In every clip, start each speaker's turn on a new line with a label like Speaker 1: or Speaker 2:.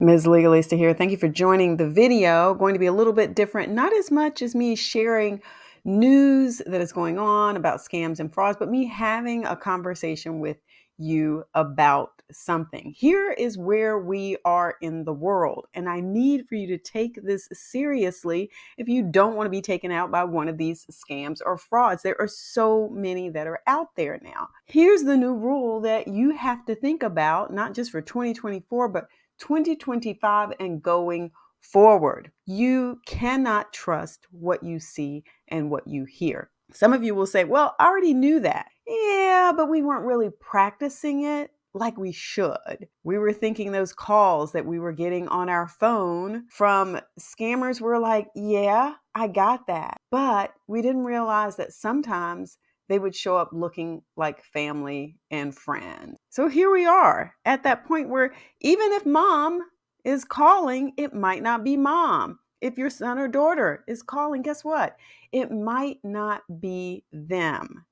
Speaker 1: Ms Legalista here. Thank you for joining the video. Going to be a little bit different, not as much as me sharing news that is going on about scams and frauds, but me having a conversation with you about something. Here is where we are in the world, and I need for you to take this seriously if you don't want to be taken out by one of these scams or frauds. There are so many that are out there now. Here's the new rule that you have to think about, not just for 2024, but 2025 and going forward. You cannot trust what you see and what you hear. Some of you will say, well, I already knew that. Yeah, but we weren't really practicing it like we should. We were thinking those calls that we were getting on our phone from scammers were like, yeah, I got that. But we didn't realize that sometimes they would show up looking like family and friends. So here we are at that point where even if mom is calling, it might not be mom. If your son or daughter is calling, guess what? It might not be them.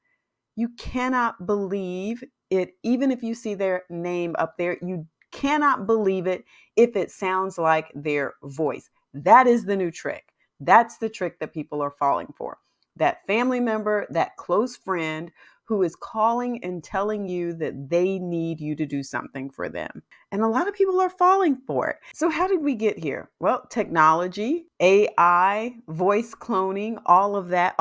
Speaker 1: You cannot believe it, even if you see their name up there, you cannot believe it if it sounds like their voice. That is the new trick. That's the trick that people are falling for. That family member, that close friend who is calling and telling you that they need you to do something for them. And a lot of people are falling for it. So how did we get here? Well, technology, AI, voice cloning, all of that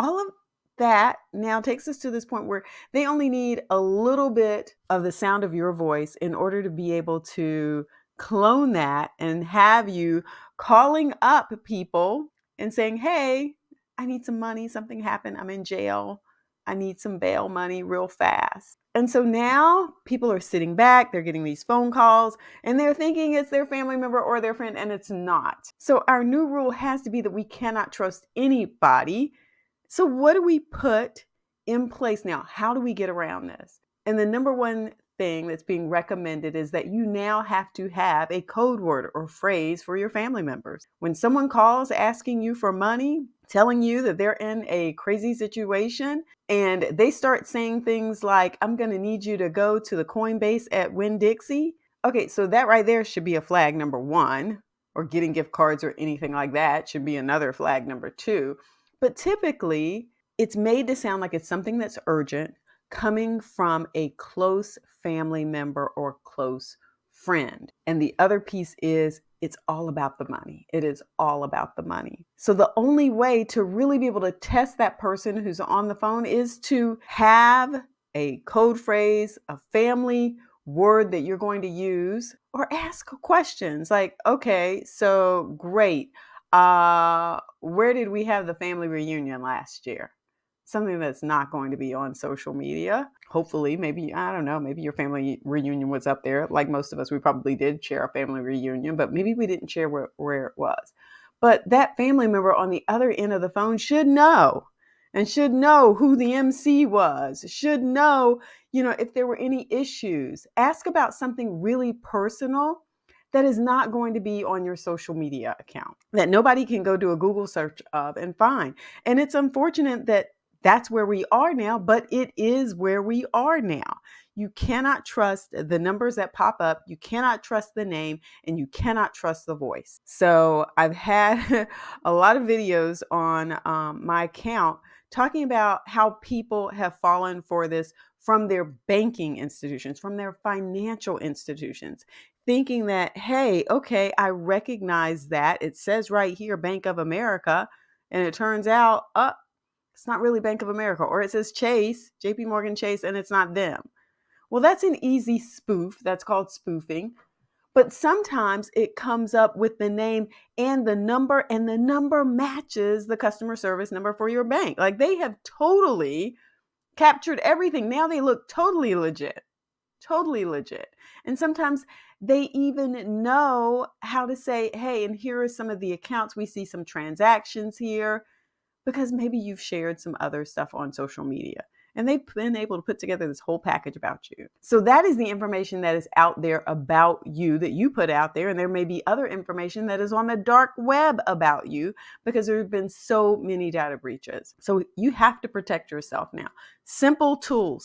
Speaker 1: now takes us to this point where they only need a little bit of the sound of your voice in order to be able to clone that and have you calling up people and saying, hey, I need some money. Something happened. I'm in jail. I need some bail money real fast. And so now people are sitting back, they're getting these phone calls, and they're thinking it's their family member or their friend, and it's not. So our new rule has to be that we cannot trust anybody. So what do we put in place now? How do we get around this? And the number one thing that's being recommended is that you now have to have a code word or phrase for your family members. When someone calls asking you for money, telling you that they're in a crazy situation, and they start saying things like, I'm going to need you to go to the Coinbase at Winn-Dixie. Okay, so that right there should be a flag number one, or getting gift cards or anything like that should be another flag number two. But typically, it's made to sound like it's something that's urgent coming from a close family member or close friend. And the other piece is it's all about the money. It is all about the money. So the only way to really be able to test that person who's on the phone is to have a code phrase, a family word that you're going to use, or ask questions like, okay, so great. Where did we have the family reunion last year? Something that's not going to be on social media. Hopefully, maybe, I don't know, maybe your family reunion was up there. Like most of us, we probably did share a family reunion, but maybe we didn't share where it was. But that family member on the other end of the phone should know, and should know who the MC was, should know, if there were any issues. Ask about something really personal that is not going to be on your social media account, that nobody can go do a Google search of and find. And it's unfortunate that that's where we are now, but it is where we are now. You cannot trust the numbers that pop up. You cannot trust the name, and you cannot trust the voice. So I've had a lot of videos on my account talking about how people have fallen for this from their banking institutions, from their financial institutions, thinking that, hey, okay, I recognize that. It says right here, Bank of America, and it turns out, it's not really Bank of America, or it says Chase, JP Morgan Chase, and it's not them. Well, that's an easy spoof. That's called spoofing. But sometimes it comes up with the name and the number matches the customer service number for your bank. Like they have totally captured everything. Now they look totally legit. Totally legit. And sometimes they even know how to say, hey, and here are some of the accounts. We see some transactions here, because maybe you've shared some other stuff on social media. And they've been able to put together this whole package about you. So that is the information that is out there about you that you put out there. And there may be other information that is on the dark web about you, because there have been so many data breaches. So you have to protect yourself now. Simple tool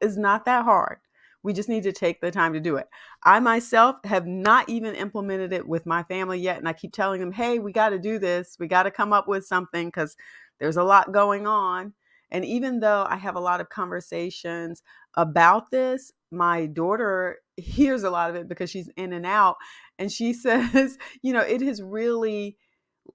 Speaker 1: is not that hard. We just need to take the time to do it. I myself have not even implemented it with my family yet. And I keep telling them, hey, we got to do this. We got to come up with something because there's a lot going on. And even though I have a lot of conversations about this, my daughter hears a lot of it because she's in and out. And she says, it has really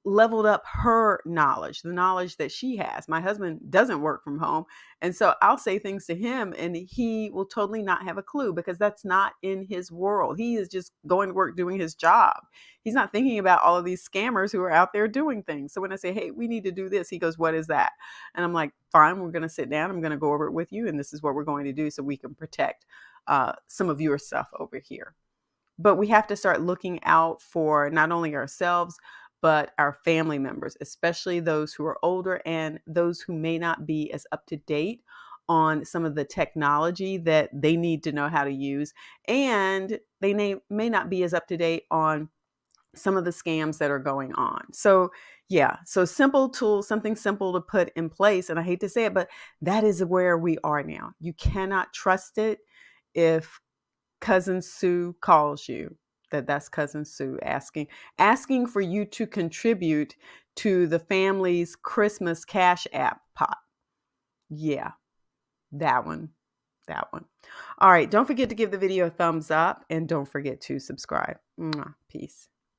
Speaker 1: leveled up her knowledge, the knowledge that she has. My husband doesn't work from home. And so I'll say things to him and he will totally not have a clue because that's not in his world. He is just going to work doing his job. He's not thinking about all of these scammers who are out there doing things. So when I say, hey, we need to do this, he goes, what is that? And I'm like, fine, we're going to sit down. I'm going to go over it with you. And this is what we're going to do so we can protect some of your stuff over here. But we have to start looking out for not only ourselves, but our family members, especially those who are older and those who may not be as up to date on some of the technology that they need to know how to use. And they may not be as up to date on some of the scams that are going on. So, yeah, so simple tools, something simple to put in place. And I hate to say it, but that is where we are now. You cannot trust it if Cousin Sue calls you. That's Cousin Sue asking for you to contribute to the family's Christmas Cash App pot. Yeah, that one. That one. All right, don't forget to give the video a thumbs up and don't forget to subscribe. Peace.